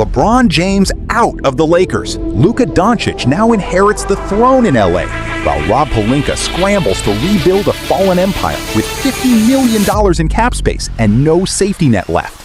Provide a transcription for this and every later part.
LeBron James out of the Lakers. Luka Dončić now inherits the throne in LA, while Rob Pelinka scrambles to rebuild a fallen empire with $50 million in cap space and no safety net left.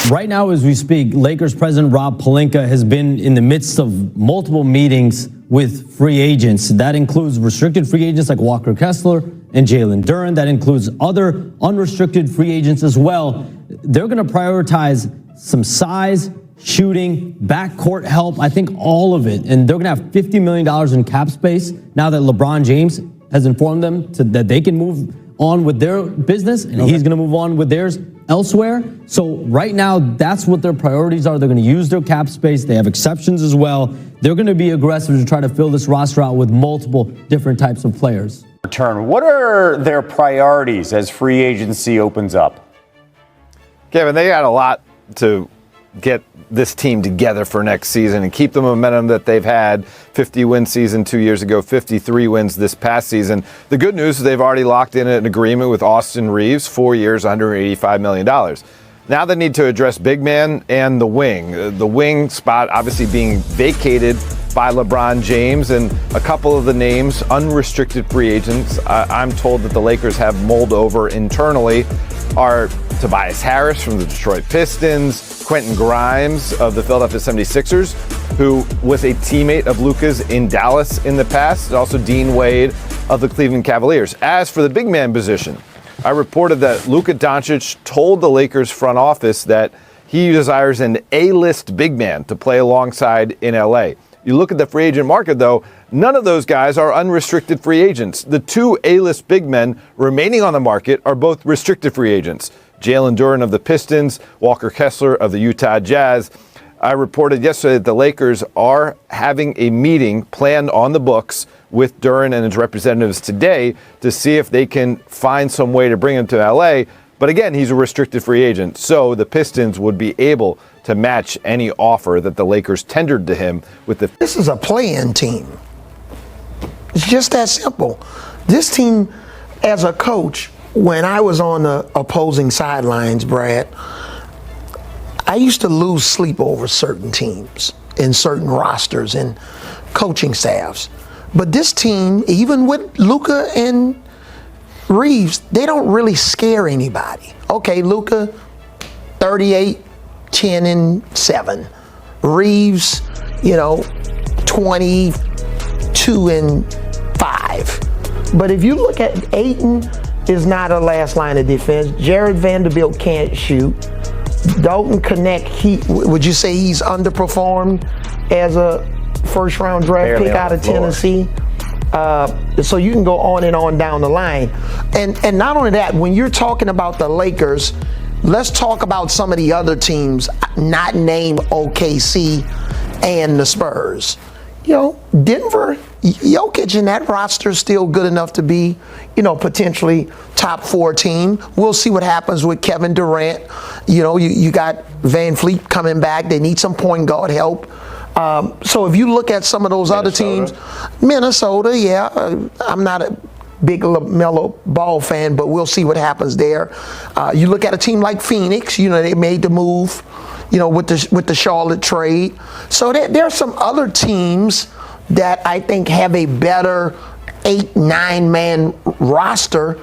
Right now, as we speak, Lakers president Rob Pelinka has been in the midst of multiple meetings with free agents. That includes restricted free agents like Walker Kessler and Jalen Duren. That includes other unrestricted free agents as well. They're going to prioritize some size, shooting, backcourt help, I think all of it. And they're going to have $50 million in cap space now that LeBron James has informed them that they can move on with their business, and he's going to move on with theirs elsewhere. So right now, that's what their priorities are. They're going to use their cap space. They have exceptions as well. They're going to be aggressive to try to fill this roster out with multiple different types of players. What are their priorities as free agency opens up? Kevin, they got a lot to get this team together for next season and keep the momentum that they've had. 50-win season 2 years ago, 53 wins this past season. The good news is they've already locked in an agreement with Austin Reeves, 4 years, $185 million. Now they need to address big man and the wing. The wing spot obviously being vacated by LeBron James, and a couple of the names, unrestricted free agents, I'm told that the Lakers have mulled over internally, are Tobias Harris from the Detroit Pistons, Quentin Grimes of the Philadelphia 76ers, who was a teammate of Luka's in Dallas in the past, and also Dean Wade of the Cleveland Cavaliers. As for the big man position, I reported that Luka Dončić told the Lakers front office that he desires an A-list big man to play alongside in LA. You look at the free agent market, though, none of those guys are unrestricted free agents. The two A-list big men remaining on the market are both restricted free agents. Jalen Duren of the Pistons, Walker Kessler of the Utah Jazz. I reported yesterday that the Lakers are having a meeting planned on the books with Duren and his representatives today to see if they can find some way to bring him to LA. But again, he's a restricted free agent, so the Pistons would be able to match any offer that the Lakers tendered to him with the... This is a play-in team. It's just that simple. This team, as a coach, when I was on the opposing sidelines, Brad, I used to lose sleep over certain teams and certain rosters and coaching staffs. But this team, even with Luka and Reeves, they don't really scare anybody. Okay, Luka, 38, 10 and 7. Reeves, 22 and 5. But if you look at Ayton, is not a last line of defense. Jared Vanderbilt can't shoot. Dalton Connect, would you say he's underperformed as a first round draft pick out of Tennessee? So you can go on and on down the line. And not only that, when you're talking about the Lakers, let's talk about some of the other teams not named OKC and the Spurs. Denver, Jokic in that roster is still good enough to be, potentially top 4 team. We'll see what happens with Kevin Durant. You got Van Fleet coming back. They need some point guard help. So if you look at some of those other teams, Minnesota, I'm not a big LaMelo Ball fan, but we'll see what happens there. You look at a team like Phoenix, they made the move, with the Charlotte trade. So there are some other teams that I think have a better 8-9 man roster.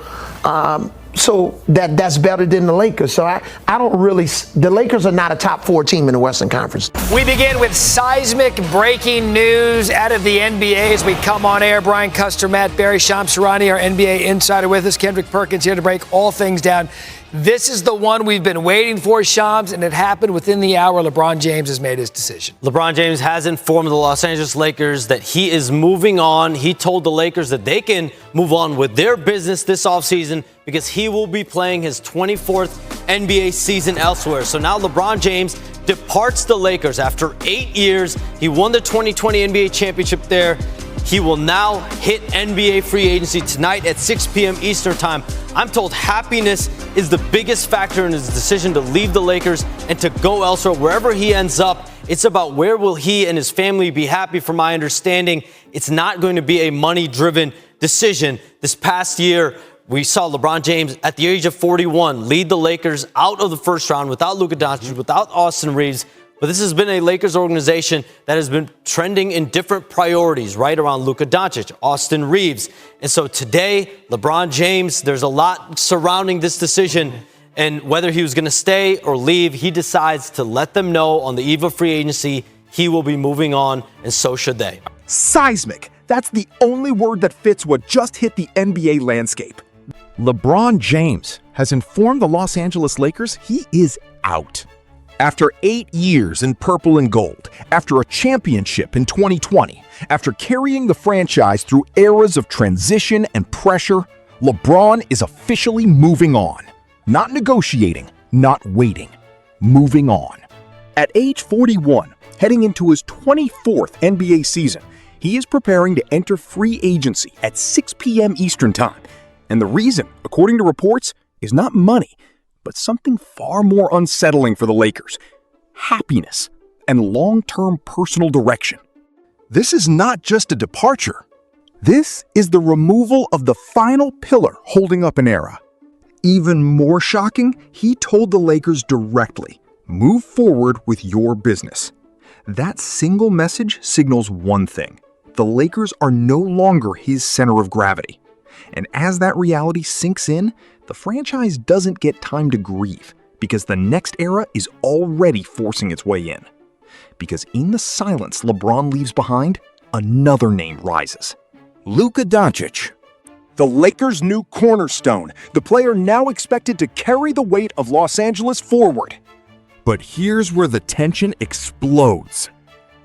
So that's better than the Lakers. So I don't really, the Lakers are not a top 4 team in the Western Conference. We begin with seismic breaking news out of the NBA as we come on air. Brian Custer, Matt Barry, Shams Charania, our NBA insider with us. Kendrick Perkins here to break all things down. This is the one we've been waiting for, Shams, and it happened within the hour. LeBron James has made his decision. LeBron James has informed the Los Angeles Lakers that he is moving on. He told the Lakers that they can move on with their business this offseason because he will be playing his 24th NBA season elsewhere. So now LeBron James departs the Lakers after 8 years. He won the 2020 NBA championship there. He will now hit NBA free agency tonight at 6 p.m. Eastern time. I'm told happiness is the biggest factor in his decision to leave the Lakers and to go elsewhere. Wherever he ends up, it's about where will he and his family be happy. From my understanding, it's not going to be a money-driven decision. This past year, we saw LeBron James at the age of 41 lead the Lakers out of the first round without Luka Dončić, without Austin Reeves, But this has been a Lakers organization that has been trending in different priorities, right around Luka Dončić, Austin Reeves. And so today, LeBron James, there's a lot surrounding this decision. And whether he was going to stay or leave, he decides to let them know on the eve of free agency he will be moving on, and so should they. Seismic. That's the only word that fits what just hit the NBA landscape. LeBron James has informed the Los Angeles Lakers he is out. After 8 years in purple and gold, after a championship in 2020, after carrying the franchise through eras of transition and pressure, LeBron is officially moving on. Not negotiating, not waiting. Moving on. At age 41, heading into his 24th NBA season, he is preparing to enter free agency at 6 p.m. Eastern Time. And the reason, according to reports, is not money, but something far more unsettling for the Lakers: happiness and long-term personal direction. This is not just a departure. This is the removal of the final pillar holding up an era. Even more shocking, he told the Lakers directly, "Move forward with your business." That single message signals one thing: the Lakers are no longer his center of gravity. And as that reality sinks in, the franchise doesn't get time to grieve, because the next era is already forcing its way in. Because in the silence LeBron leaves behind, another name rises: Luka Dončić. The Lakers' new cornerstone, the player now expected to carry the weight of Los Angeles forward. But here's where the tension explodes.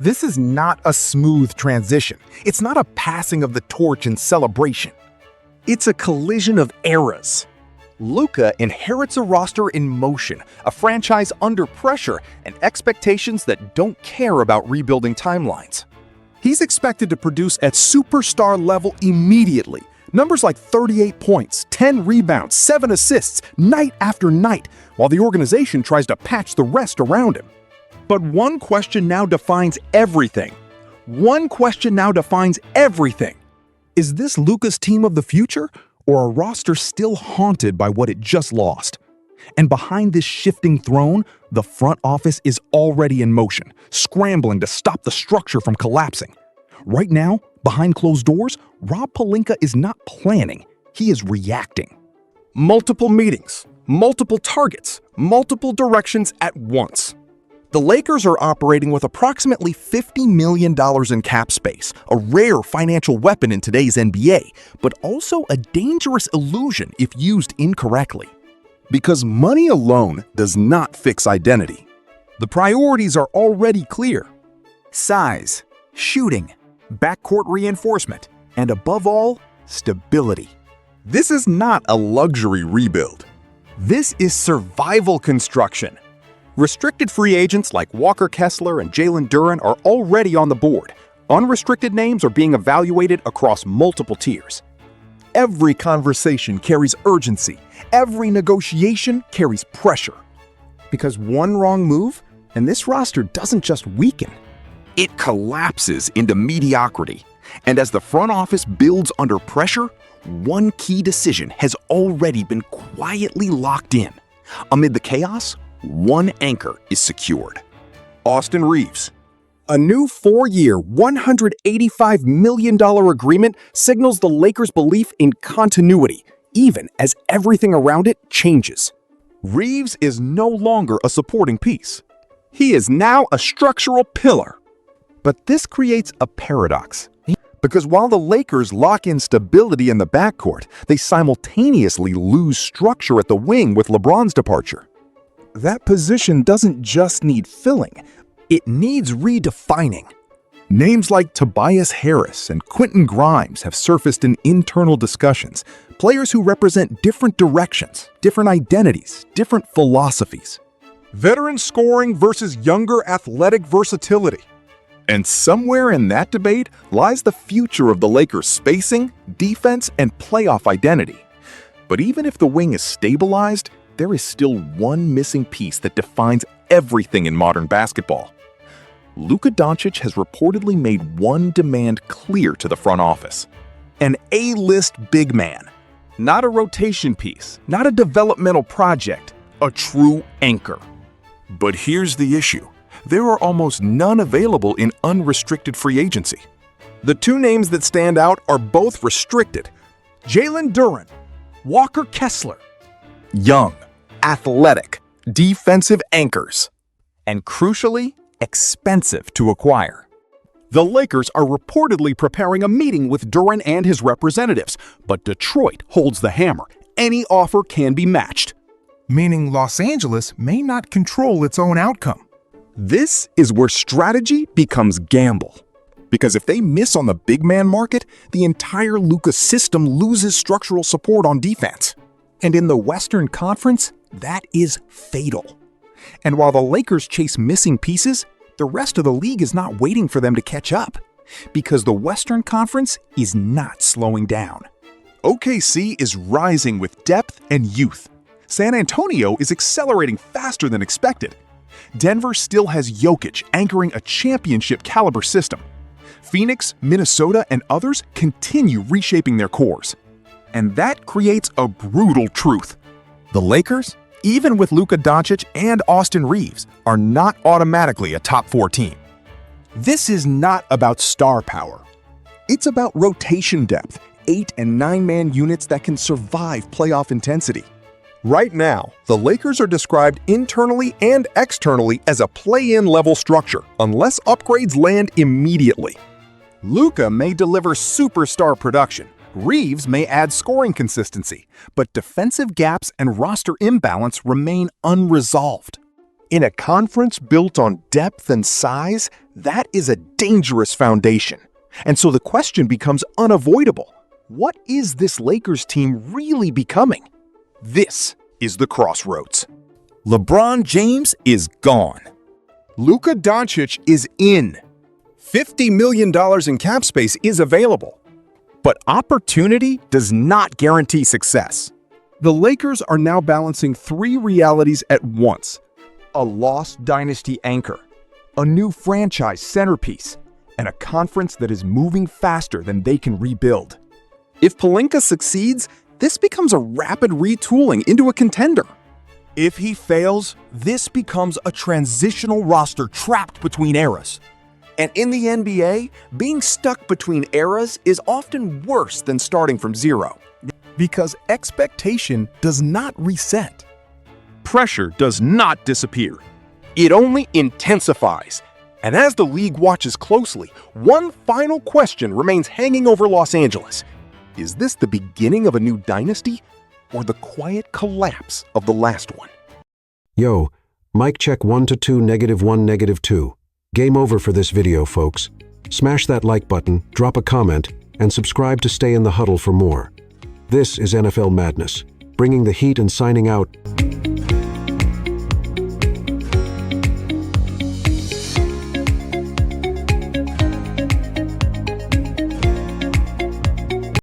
This is not a smooth transition. It's not a passing of the torch in celebration. It's a collision of eras. Luka inherits a roster in motion, a franchise under pressure, and expectations that don't care about rebuilding timelines. He's expected to produce at superstar level immediately. Numbers like 38 points, 10 rebounds, 7 assists, night after night, while the organization tries to patch the rest around him. But one question now defines everything. Is this Luka's team of the future, or a roster still haunted by what it just lost? And behind this shifting throne, the front office is already in motion, scrambling to stop the structure from collapsing. Right now, behind closed doors, Rob Pelinka is not planning, he is reacting. Multiple meetings, multiple targets, multiple directions at once. The Lakers are operating with approximately $50 million in cap space, a rare financial weapon in today's NBA, but also a dangerous illusion if used incorrectly. Because money alone does not fix identity. The priorities are already clear: size, shooting, backcourt reinforcement, and above all, stability. This is not a luxury rebuild. This is survival construction. Restricted free agents like Walker Kessler and Jalen Duren are already on the board. Unrestricted names are being evaluated across multiple tiers. Every conversation carries urgency. Every negotiation carries pressure. Because one wrong move, and this roster doesn't just weaken, it collapses into mediocrity. And as the front office builds under pressure, one key decision has already been quietly locked in. Amid the chaos, one anchor is secured: Austin Reeves. A new 4-year, $185 million agreement signals the Lakers' belief in continuity, even as everything around it changes. Reeves is no longer a supporting piece. He is now a structural pillar. But this creates a paradox. Because while the Lakers lock in stability in the backcourt, they simultaneously lose structure at the wing with LeBron's departure. That position doesn't just need filling, it needs redefining. Names like Tobias Harris and Quentin Grimes have surfaced in internal discussions, players who represent different directions, different identities, different philosophies. Veteran scoring versus younger athletic versatility. And somewhere in that debate lies the future of the Lakers' spacing, defense, and playoff identity. But even if the wing is stabilized, there is still one missing piece that defines everything in modern basketball. Luka Dončić has reportedly made one demand clear to the front office: an A-list big man. Not a rotation piece, not a developmental project, a true anchor. But here's the issue. there are almost none available in unrestricted free agency. The two names that stand out are both restricted. Jalen Duren, Walker Kessler. Young, athletic, defensive anchors, and crucially, expensive to acquire. The Lakers are reportedly preparing a meeting with Duren and his representatives, but Detroit holds the hammer. Any offer can be matched. Meaning Los Angeles may not control its own outcome. This is where strategy becomes gamble. Because if they miss on the big man market, the entire Luka system loses structural support on defense. And in the Western Conference, that is fatal. And while the Lakers chase missing pieces, the rest of the league is not waiting for them to catch up. Because the Western Conference is not slowing down. OKC is rising with depth and youth. San Antonio is accelerating faster than expected. Denver still has Jokic anchoring a championship-caliber system. Phoenix, Minnesota, and others continue reshaping their cores. And that creates a brutal truth. The Lakers, even with Luka Dončić and Austin Reeves, are not automatically a top 4 team. This is not about star power. It's about rotation depth, 8- and 9-man units that can survive playoff intensity. Right now, the Lakers are described internally and externally as a play-in level structure, unless upgrades land immediately. Luka may deliver superstar production. Reeves may add scoring consistency, but defensive gaps and roster imbalance remain unresolved. In a conference built on depth and size, that is a dangerous foundation. And so the question becomes unavoidable. What is this Lakers team really becoming? This is the crossroads. LeBron James is gone. Luka Dončić is in. $50 million in cap space is available. But opportunity does not guarantee success. The Lakers are now balancing 3 realities at once: a lost dynasty anchor, a new franchise centerpiece, and a conference that is moving faster than they can rebuild. If Pelinka succeeds, this becomes a rapid retooling into a contender. If he fails, this becomes a transitional roster trapped between eras. And in the NBA, being stuck between eras is often worse than starting from zero. Because expectation does not reset. Pressure does not disappear. It only intensifies. And as the league watches closely, one final question remains hanging over Los Angeles. Is this the beginning of a new dynasty, or the quiet collapse of the last one? Yo, mic check 1 to 2, -1, -2. Game over for this video, folks. Smash that like button, drop a comment, and subscribe to stay in the huddle for more. This is NFL Madness, bringing the heat and signing out.